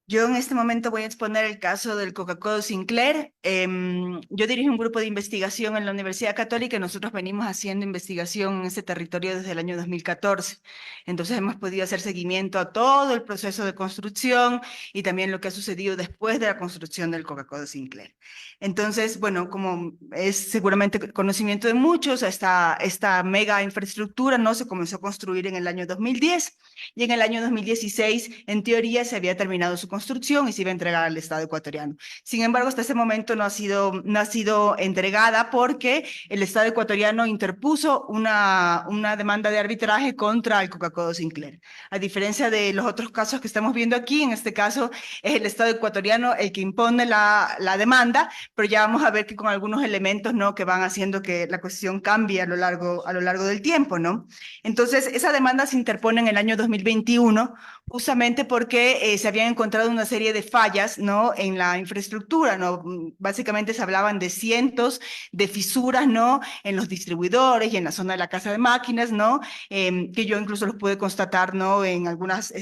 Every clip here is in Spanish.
Yo en este momento voy a exponer el caso del Coca-Cola Sinclair. Yo dirijo un grupo de investigación en la Universidad Católica y nosotros venimos haciendo investigación en este territorio desde el año 2014. Entonces hemos podido hacer seguimiento a todo el proceso de construcción y también lo que ha sucedido después de la construcción del Coca-Cola Sinclair. Entonces, bueno, como es seguramente conocimiento de muchos, esta mega infraestructura no se comenzó a construir en el año 2010 y en el año 2016, en teoría, se había terminado su construcción y se iba a entregar al Estado ecuatoriano. Sin embargo, hasta ese momento no ha sido entregada porque el Estado ecuatoriano interpuso una demanda de arbitraje contra el Coca-Cola Sinclair. A diferencia de los otros casos que estamos viendo aquí, en este caso es el Estado ecuatoriano el que impone la demanda, pero ya vamos a ver que con algunos elementos, ¿no?, que van haciendo que la cuestión cambie a lo largo del tiempo, ¿no? Entonces, esa demanda se interpone en el año 2021, justamente porque se habían encontrado una serie de fallas, ¿no?, en la infraestructura, ¿no? Básicamente se hablaban de cientos de fisuras, ¿no?, en los distribuidores y en la zona de la casa de máquinas, ¿no? Que yo incluso los pude constatar, ¿no?, en algunas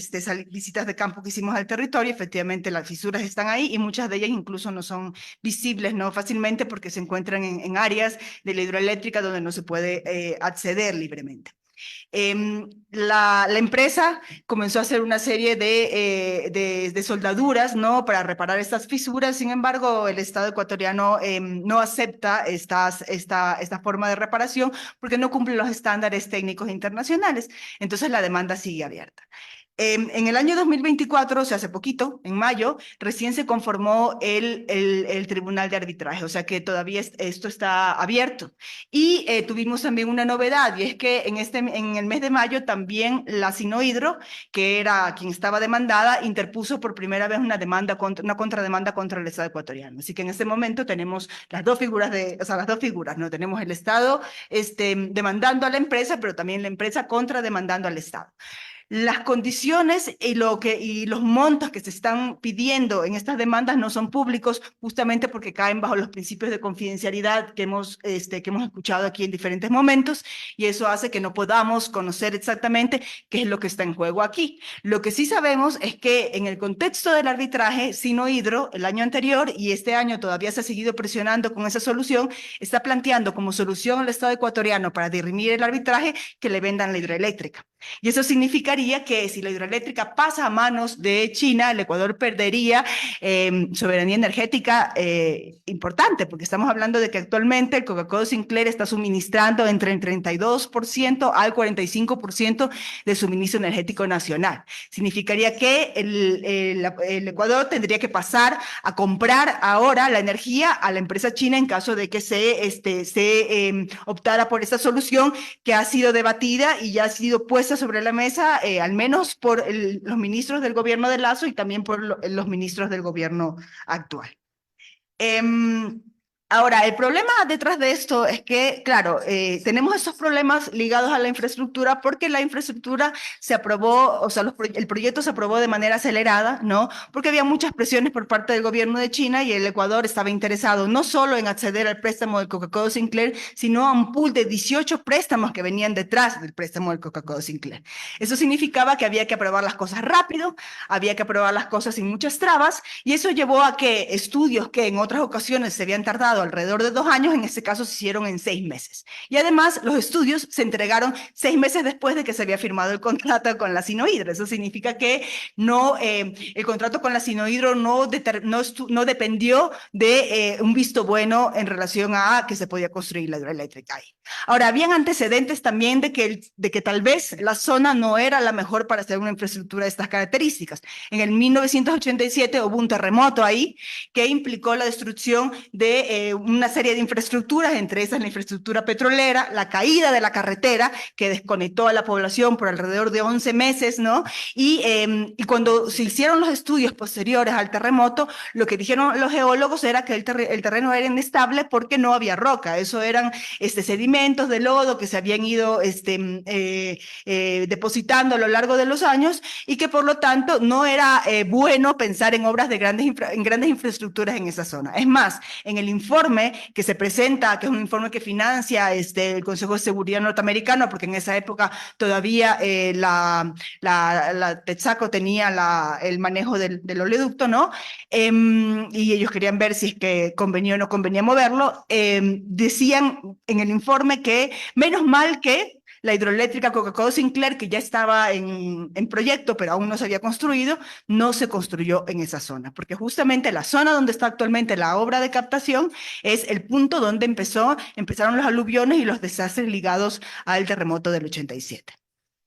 visitas de campo que hicimos al territorio. Efectivamente, las fisuras están ahí y muchas de ellas incluso no son visibles, ¿no?, fácilmente porque se encuentran en áreas de la hidroeléctrica donde no se puede acceder libremente. La empresa comenzó a hacer una serie de soldaduras, ¿no?, para reparar estas fisuras. Sin embargo, el Estado ecuatoriano no acepta esta forma de reparación porque no cumple los estándares técnicos internacionales. Entonces, la demanda sigue abierta. En el año 2024, o sea, hace poquito, en mayo, recién se conformó el Tribunal de Arbitraje, o sea que todavía esto está abierto. Y tuvimos también una novedad, y es que en el mes de mayo también la Sinohidro, que era quien estaba demandada, interpuso por primera vez una contrademanda contra el Estado ecuatoriano. Así que en este momento tenemos las dos figuras, ¿no? Tenemos el Estado demandando a la empresa, pero también la empresa contrademandando al Estado. Las condiciones y los montos que se están pidiendo en estas demandas no son públicos, justamente porque caen bajo los principios de confidencialidad que hemos escuchado aquí en diferentes momentos, y eso hace que no podamos conocer exactamente qué es lo que está en juego aquí. Lo que sí sabemos es que en el contexto del arbitraje, Sinohidro, el año anterior y este año todavía se ha seguido presionando con esa solución, está planteando como solución al Estado ecuatoriano para dirimir el arbitraje que le vendan la hidroeléctrica. Y eso significaría que si la hidroeléctrica pasa a manos de China, el Ecuador perdería soberanía energética importante, porque estamos hablando de que actualmente el Coca-Cola Sinclair está suministrando entre el 32% al 45% de suministro energético nacional. Significaría que el Ecuador tendría que pasar a comprar ahora la energía a la empresa china en caso de que se optara por esta solución que ha sido debatida y ya ha sido puesta sobre la mesa, al menos por los ministros del gobierno de Lazo y también por los ministros del gobierno actual. Ahora, el problema detrás de esto es que, claro, tenemos esos problemas ligados a la infraestructura porque la infraestructura se aprobó, o sea, el proyecto se aprobó de manera acelerada, ¿no? Porque había muchas presiones por parte del gobierno de China y el Ecuador estaba interesado no solo en acceder al préstamo del Coca-Cola Sinclair, sino a un pool de 18 préstamos que venían detrás del préstamo del Coca-Cola Sinclair. Eso significaba que había que aprobar las cosas rápido, había que aprobar las cosas sin muchas trabas, y eso llevó a que estudios que en otras ocasiones se habían tardado alrededor de 2 años, en este caso se hicieron en 6 meses. Y además, los estudios se entregaron 6 meses después de que se había firmado el contrato con la Sinohidro. Eso significa que el contrato con la Sinohidro no dependió de un visto bueno en relación a que se podía construir la hidroeléctrica ahí. Ahora, habían antecedentes también de que tal vez la zona no era la mejor para hacer una infraestructura de estas características. En el 1987 hubo un terremoto ahí que implicó la destrucción de una serie de infraestructuras, entre esas la infraestructura petrolera, la caída de la carretera que desconectó a la población por alrededor de 11 meses, ¿no? Y cuando se hicieron los estudios posteriores al terremoto, lo que dijeron los geólogos era que el terreno era inestable porque no había roca. Eso eran sedimentos de lodo que se habían ido depositando a lo largo de los años y que por lo tanto no era bueno pensar en obras en grandes infraestructuras en esa zona. Es más, en el informe informe que se presenta, que es un informe que financia el Consejo de Seguridad norteamericano, porque en esa época todavía la Texaco tenía el manejo del oleoducto, ¿no? Y ellos querían ver si es que convenía o no convenía moverlo. Decían en el informe que menos mal que la hidroeléctrica Coca-Cola Sinclair, que ya estaba en proyecto, pero aún no se había construido, no se construyó en esa zona, porque justamente la zona donde está actualmente la obra de captación es el punto donde empezaron los aluviones y los desastres ligados al terremoto del 87.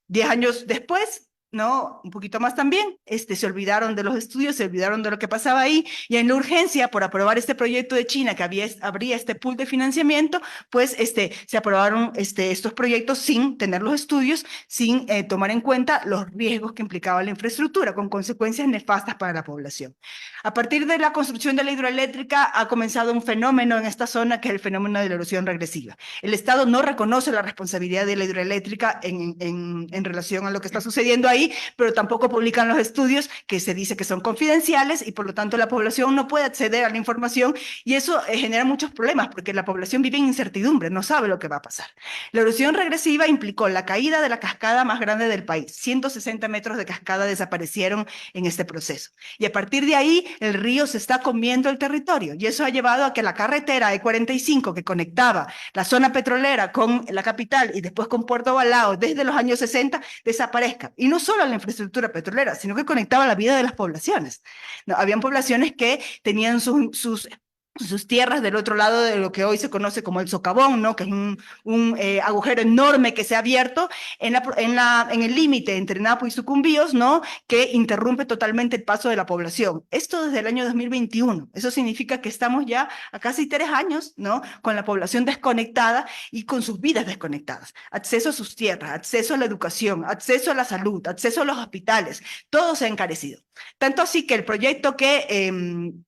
10 años después, ¿no? Un poquito más también, se olvidaron de los estudios, se olvidaron de lo que pasaba ahí, y en la urgencia por aprobar este proyecto de China, que habría este pool de financiamiento, pues se aprobaron estos proyectos sin tener los estudios, sin tomar en cuenta los riesgos que implicaba la infraestructura, con consecuencias nefastas para la población. A partir de la construcción de la hidroeléctrica ha comenzado un fenómeno en esta zona, que es el fenómeno de la erosión regresiva. El Estado no reconoce la responsabilidad de la hidroeléctrica en relación a lo que está sucediendo ahí, pero tampoco publican los estudios, que se dice que son confidenciales, y por lo tanto la población no puede acceder a la información, y eso genera muchos problemas, porque la población vive en incertidumbre, no sabe lo que va a pasar. La erosión regresiva implicó la caída de la cascada más grande del país. 160 metros de cascada desaparecieron en este proceso. Y a partir de ahí, el río se está comiendo el territorio, y eso ha llevado a que la carretera E45, que conectaba la zona petrolera con la capital y después con Puerto Balao desde los años 60, desaparezca. Y no solo la infraestructura petrolera, sino que conectaba la vida de las poblaciones. No, habían poblaciones que tenían sus tierras del otro lado de lo que hoy se conoce como el socavón, ¿no? Que es un agujero enorme que se ha abierto en el límite entre Napo y Sucumbíos, ¿no? Que interrumpe totalmente el paso de la población. Esto desde el año 2021. Eso significa que estamos ya a casi 3 años, ¿no? Con la población desconectada y con sus vidas desconectadas. Acceso a sus tierras, acceso a la educación, acceso a la salud, acceso a los hospitales, todo se ha encarecido. Tanto así que el proyecto que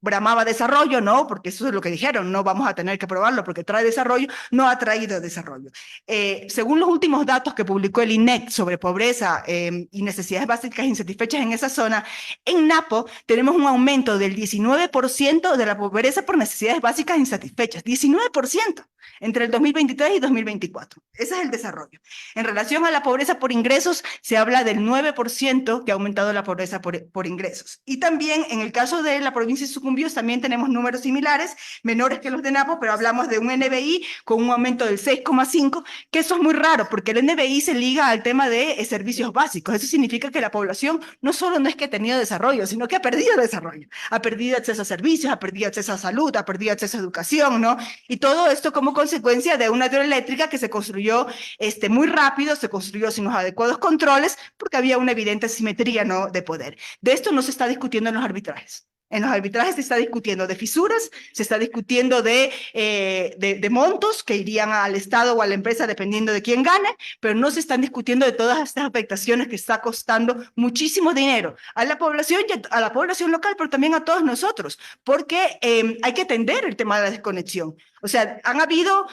bramaba desarrollo, ¿no? Porque eso es lo que dijeron, no vamos a tener que aprobarlo porque trae desarrollo, no ha traído desarrollo. Según los últimos datos que publicó el INEC sobre pobreza y necesidades básicas insatisfechas en esa zona, en Napo tenemos un aumento del 19% de la pobreza por necesidades básicas insatisfechas, 19% entre el 2023 y 2024. Ese es el desarrollo. En relación a la pobreza por ingresos, se habla del 9% que ha aumentado la pobreza por ingresos. Y también en el caso de la provincia de Sucumbíos también tenemos números similares, menores que los de Napo, pero hablamos de un NBI con un aumento del 6,5, que eso es muy raro, porque el NBI se liga al tema de servicios básicos. Eso significa que la población no solo no es que ha tenido desarrollo, sino que ha perdido desarrollo. Ha perdido acceso a servicios, ha perdido acceso a salud, ha perdido acceso a educación, ¿no? Y todo esto como consecuencia de una hidroeléctrica que se construyó muy rápido, se construyó sin los adecuados controles, porque había una evidente asimetría, ¿no? de poder. De esto no se está discutiendo en los arbitrajes. En los arbitrajes se está discutiendo de fisuras, se está discutiendo de montos que irían al Estado o a la empresa dependiendo de quién gane, pero no se están discutiendo de todas estas afectaciones que está costando muchísimo dinero a la población y a la población local, pero también a todos nosotros, porque hay que atender el tema de la desconexión. O sea, han habido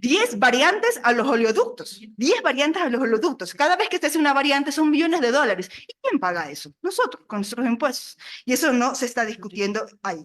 10 variantes a los oleoductos, 10 variantes a los oleoductos. Cada vez que se hace una variante son millones de dólares. ¿Y quién paga eso? Nosotros, con nuestros impuestos. Y eso no se está discutiendo ahí.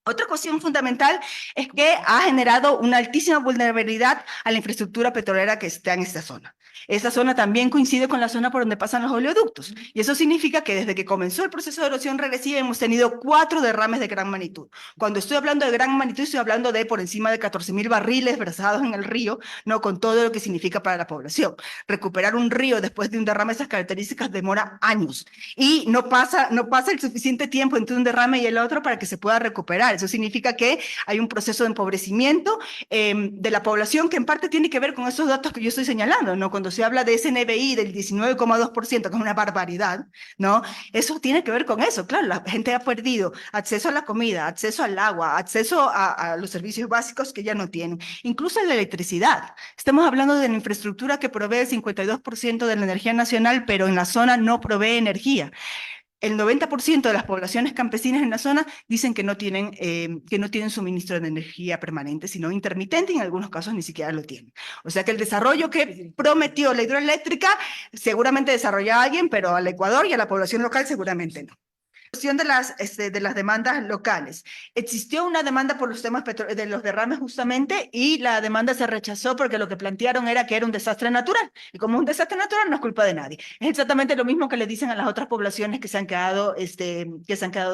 Otra cuestión fundamental es que ha generado una altísima vulnerabilidad a la infraestructura petrolera que está en esta zona. Esta zona también coincide con la zona por donde pasan los oleoductos. Y eso significa que desde que comenzó el proceso de erosión regresiva hemos tenido 4 derrames de gran magnitud. Cuando estoy hablando de gran magnitud, estoy hablando de por encima de 14.000 barriles versados en el río, ¿no? Con todo lo que significa para la población. Recuperar un río después de un derrame de esas características demora años. Y no pasa el suficiente tiempo entre un derrame y el otro para que se pueda recuperar. Eso significa que hay un proceso de empobrecimiento de la población que en parte tiene que ver con esos datos que yo estoy señalando, ¿no? Cuando se habla de ese NBI del 19,2%, que es una barbaridad, ¿no? Eso tiene que ver con eso. Claro, la gente ha perdido acceso a la comida, acceso al agua, acceso a los servicios básicos que ya no tienen, incluso a la electricidad. Estamos hablando de la infraestructura que provee el 52% de la energía nacional, pero en la zona no provee energía. El 90% de las poblaciones campesinas en la zona dicen que no tienen suministro de energía permanente, sino intermitente, y en algunos casos ni siquiera lo tienen. O sea que el desarrollo que prometió la hidroeléctrica seguramente desarrolla a alguien, pero al Ecuador y a la población local seguramente no. Cuestión de las demandas locales. Existió una demanda por los temas de los derrames justamente y la demanda se rechazó porque lo que plantearon era que era un desastre natural. Y como es un desastre natural no es culpa de nadie. Es exactamente lo mismo que le dicen a las otras poblaciones que se han quedado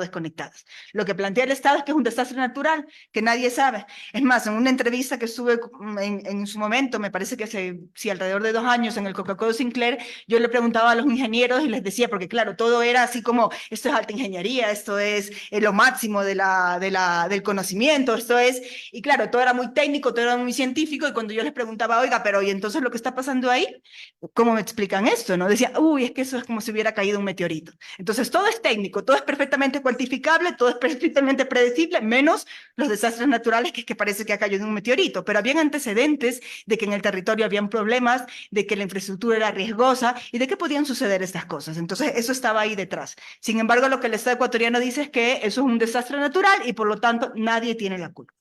desconectadas. Lo que plantea el Estado es que es un desastre natural, que nadie sabe. Es más, en una entrevista que estuve en su momento, me parece que hace sí, alrededor de 2 años en el Coca-Cola Sinclair, yo le preguntaba a los ingenieros y les decía, porque claro, todo era así como, esto es alta ingeniería, esto es lo máximo del conocimiento, y claro, todo era muy técnico, todo era muy científico, y cuando yo les preguntaba, oiga, pero ¿y entonces lo que está pasando ahí? ¿Cómo me explican esto? ¿No? Decía, uy, es que eso es como si hubiera caído un meteorito. Entonces todo es técnico, todo es perfectamente cuantificable, todo es perfectamente predecible, menos los desastres naturales, que es que parece que ha caído un meteorito, pero habían antecedentes de que en el territorio habían problemas, de que la infraestructura era riesgosa y de que podían suceder estas cosas. Entonces eso estaba ahí detrás. Sin embargo, lo que el Estado ecuatoriano dice es que eso es un desastre natural y por lo tanto nadie tiene la culpa.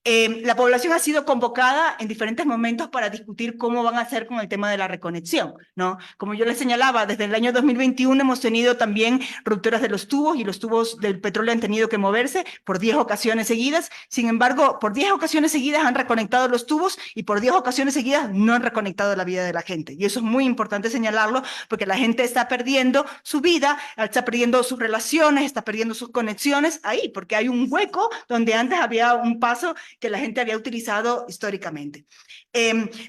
La población ha sido convocada en diferentes momentos para discutir cómo van a hacer con el tema de la reconexión, ¿no? Como yo les señalaba, desde el año 2021 hemos tenido también rupturas de los tubos y los tubos del petróleo han tenido que moverse por 10 ocasiones seguidas. Sin embargo, por 10 ocasiones seguidas han reconectado los tubos y por 10 ocasiones seguidas no han reconectado la vida de la gente. Y eso es muy importante señalarlo porque la gente está perdiendo su vida, está perdiendo sus relaciones, está perdiendo sus conexiones ahí, porque hay un hueco donde antes había un paso que la gente había utilizado históricamente.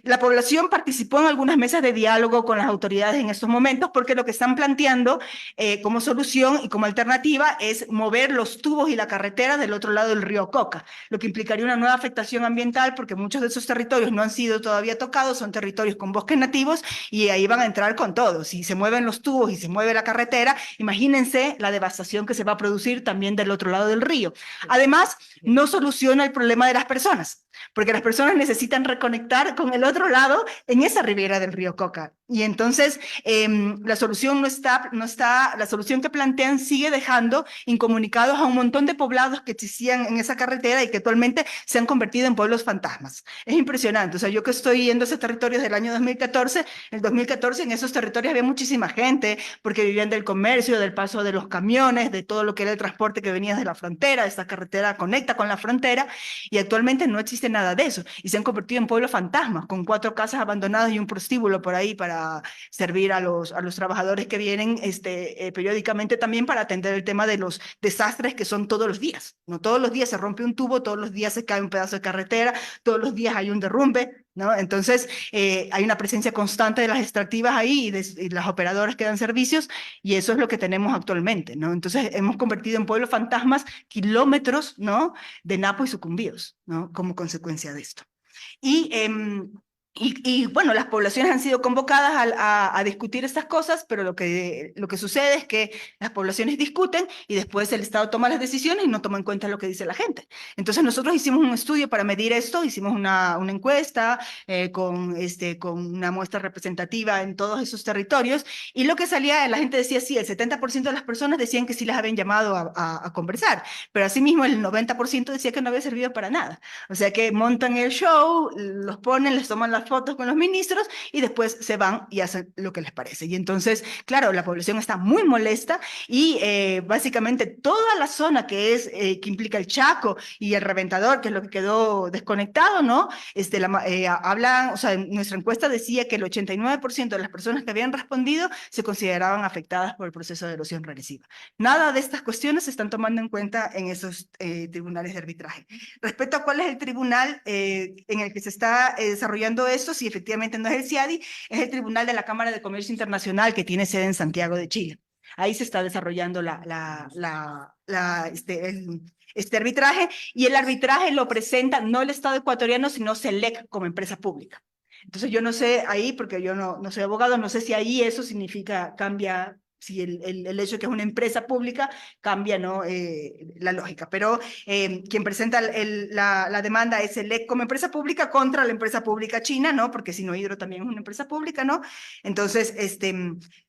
La población participó en algunas mesas de diálogo con las autoridades en estos momentos porque lo que están planteando como solución y como alternativa es mover los tubos y la carretera del otro lado del río Coca, lo que implicaría una nueva afectación ambiental porque muchos de esos territorios no han sido todavía tocados, son territorios con bosques nativos y ahí van a entrar con todo. Si se mueven los tubos y se mueve la carretera, imagínense la devastación que se va a producir también del otro lado del río. Además, no soluciona el problema de las personas, porque las personas necesitan reconectar con el otro lado en esa ribera del río Coca. Y entonces la solución la solución que plantean sigue dejando incomunicados a un montón de poblados que existían en esa carretera y que actualmente se han convertido en pueblos fantasmas. Es impresionante. O sea, yo que estoy yendo a esos territorios del año 2014, en el 2014 en esos territorios había muchísima gente porque vivían del comercio, del paso de los camiones, de todo lo que era el transporte que venía de la frontera. Esta carretera conecta con la frontera y actualmente no existe nada de eso y se han convertido en pueblos fantasmas con 4 casas abandonadas y un prostíbulo por ahí para servir a los trabajadores que vienen periódicamente también para atender el tema de los desastres que son todos los días, ¿no? Todos los días se rompe un tubo, todos los días se cae un pedazo de carretera, todos los días hay un derrumbe, ¿no? Entonces hay una presencia constante de las extractivas ahí y las operadoras que dan servicios y eso es lo que tenemos actualmente, ¿no? Entonces hemos convertido en pueblos fantasmas kilómetros, ¿no? De Napo y Sucumbíos, ¿no? Como consecuencia de esto. Y, bueno, las poblaciones han sido convocadas a discutir estas cosas, pero lo que sucede es que las poblaciones discuten y después el Estado toma las decisiones y no toma en cuenta lo que dice la gente. Entonces nosotros hicimos un estudio para medir esto, hicimos una encuesta con una muestra representativa en todos esos territorios y lo que salía, la gente decía sí, el 70% de las personas decían que sí las habían llamado a conversar, pero asimismo el 90% decía que no había servido para nada. O sea que montan el show, los ponen, les toman las fotos con los ministros y después se van y hacen lo que les parece. Y entonces, claro, la población está muy molesta y básicamente toda la zona que implica el Chaco y el Reventador, que es lo que quedó desconectado, ¿no? O sea, nuestra encuesta decía que el 89% de las personas que habían respondido se consideraban afectadas por el proceso de erosión regresiva. Nada de estas cuestiones se están tomando en cuenta en esos tribunales de arbitraje. Respecto a cuál es el tribunal en el que se está desarrollando esto, si efectivamente no es el CIADI, es el Tribunal de la Cámara de Comercio Internacional que tiene sede en Santiago de Chile. Ahí se está desarrollando este arbitraje y el arbitraje lo presenta no el Estado ecuatoriano, sino SELEC como empresa pública. Entonces yo no sé ahí, porque yo no soy abogado, no sé si ahí eso significa, cambia si el hecho de que es una empresa pública cambia, ¿no? La lógica. Pero quien presenta la demanda es el EC como empresa pública contra la empresa pública china, ¿no? Porque Sinohydro también es una empresa pública, ¿no? Entonces,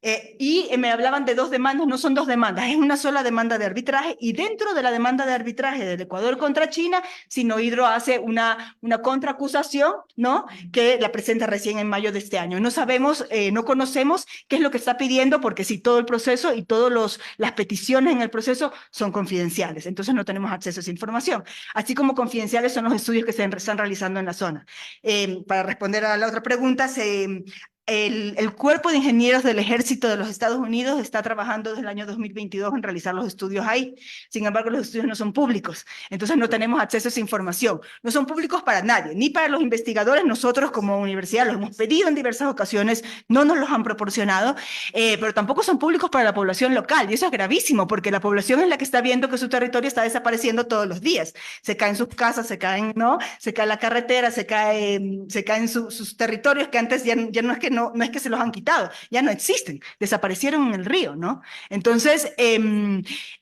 me hablaban de 2 demandas, no son 2 demandas, es una sola demanda de arbitraje y dentro de la demanda de arbitraje del Ecuador contra China, Sinohydro hace una contraacusación, ¿no? Que la presenta recién en mayo de este año. No sabemos, no conocemos qué es lo que está pidiendo porque si todo el proceso y todas las peticiones en el proceso son confidenciales, entonces no tenemos acceso a esa información, así como confidenciales son los estudios que se están realizando en la zona. Para responder a la otra pregunta, el Cuerpo de Ingenieros del Ejército de los Estados Unidos está trabajando desde el año 2022 en realizar los estudios ahí. Sin embargo, los estudios no son públicos, entonces no tenemos acceso a esa información. No son públicos para nadie, ni para los investigadores. Nosotros como universidad los hemos pedido en diversas ocasiones, no nos los han proporcionado, pero tampoco son públicos para la población local, y eso es gravísimo, porque la población es la que está viendo que su territorio está desapareciendo todos los días. Se caen sus casas, se caen, ¿no? Se cae la carretera, se caen sus territorios que antes ya no es que no es que se los han quitado, ya no existen, desaparecieron en el río, ¿no? Entonces,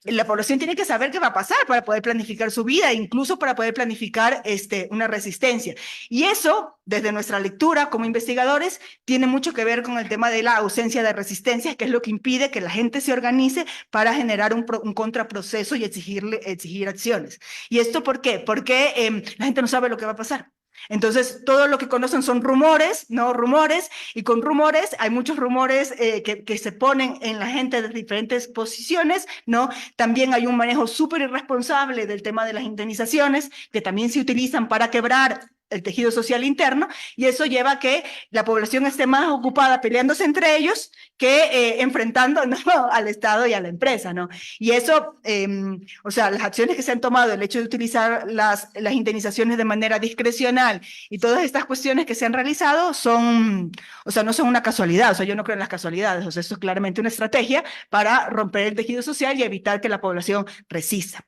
la población tiene que saber qué va a pasar para poder planificar su vida, incluso para poder planificar una resistencia. Y eso, desde nuestra lectura como investigadores, tiene mucho que ver con el tema de la ausencia de resistencia, que es lo que impide que la gente se organice para generar un contraproceso y exigir acciones. ¿Y esto por qué? Porque la gente no sabe lo que va a pasar. Entonces, todo lo que conocen son rumores, ¿no? Rumores, y con rumores, hay muchos rumores que se ponen en la gente de diferentes posiciones, ¿no? También hay un manejo súper irresponsable del tema de las indemnizaciones, que también se utilizan para quebrar el tejido social interno, y eso lleva a que la población esté más ocupada peleándose entre ellos que enfrentando, ¿no? al Estado y a la empresa, ¿no? Y eso, o sea, las acciones que se han tomado, el hecho de utilizar las indemnizaciones de manera discrecional y todas estas cuestiones que se han realizado son, o sea, no son una casualidad, o sea, yo no creo en las casualidades, o sea, esto es claramente una estrategia para romper el tejido social y evitar que la población resista.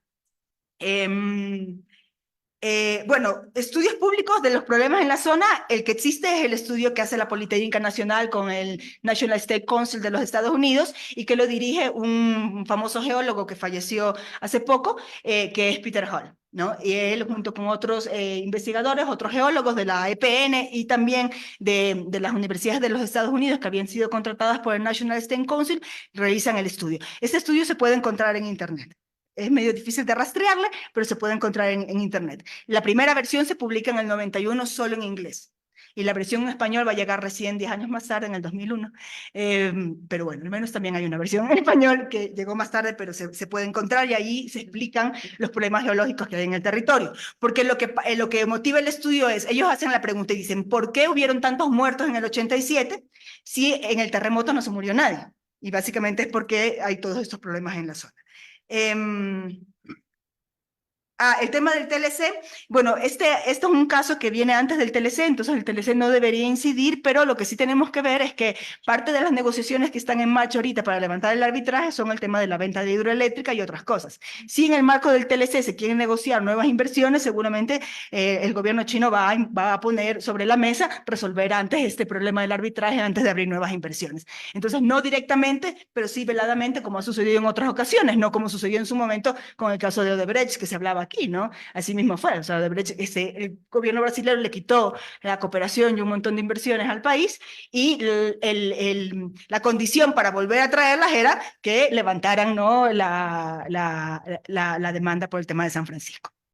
Bueno, estudios públicos de los problemas en la zona, el que existe es el estudio que hace la Politécnica Nacional con el National State Council de los Estados Unidos y que lo dirige un famoso geólogo que falleció hace poco, que es Peter Hall, ¿no? Y él junto con otros investigadores, otros geólogos de la EPN y también de las universidades de los Estados Unidos que habían sido contratadas por el National State Council, realizan el estudio. Este estudio se puede encontrar en Internet. Es medio difícil de rastrearle, pero se puede encontrar en Internet. La primera versión se publica en el 91 solo en inglés. Y la versión en español va a llegar recién 10 años más tarde, en el 2001. Pero bueno, al menos también hay una versión en español que llegó más tarde, pero se puede encontrar y ahí se explican los problemas geológicos que hay en el territorio. Porque lo que motiva el estudio es, ellos hacen la pregunta y dicen, ¿por qué hubieron tantos muertos en el 87 si en el terremoto no se murió nadie? Y básicamente es porque hay todos estos problemas en la zona. El tema del TLC, bueno, esto es un caso que viene antes del TLC, entonces el TLC no debería incidir, pero lo que sí tenemos que ver es que parte de las negociaciones que están en marcha ahorita para levantar el arbitraje son el tema de la venta de hidroeléctrica y otras cosas. Si en el marco del TLC se quieren negociar nuevas inversiones, seguramente el gobierno chino va a poner sobre la mesa resolver antes este problema del arbitraje antes de abrir nuevas inversiones. Entonces, no directamente, pero sí veladamente, como ha sucedido en otras ocasiones, no como sucedió en su momento con el caso de Odebrecht, que se hablaba aquí, ¿no? Así mismo fue, o sea, Odebrecht, el gobierno brasileño le quitó la cooperación y un montón de inversiones al país y la condición para volver a traerlas era que levantaran, ¿no? la demanda por el tema de San Francisco.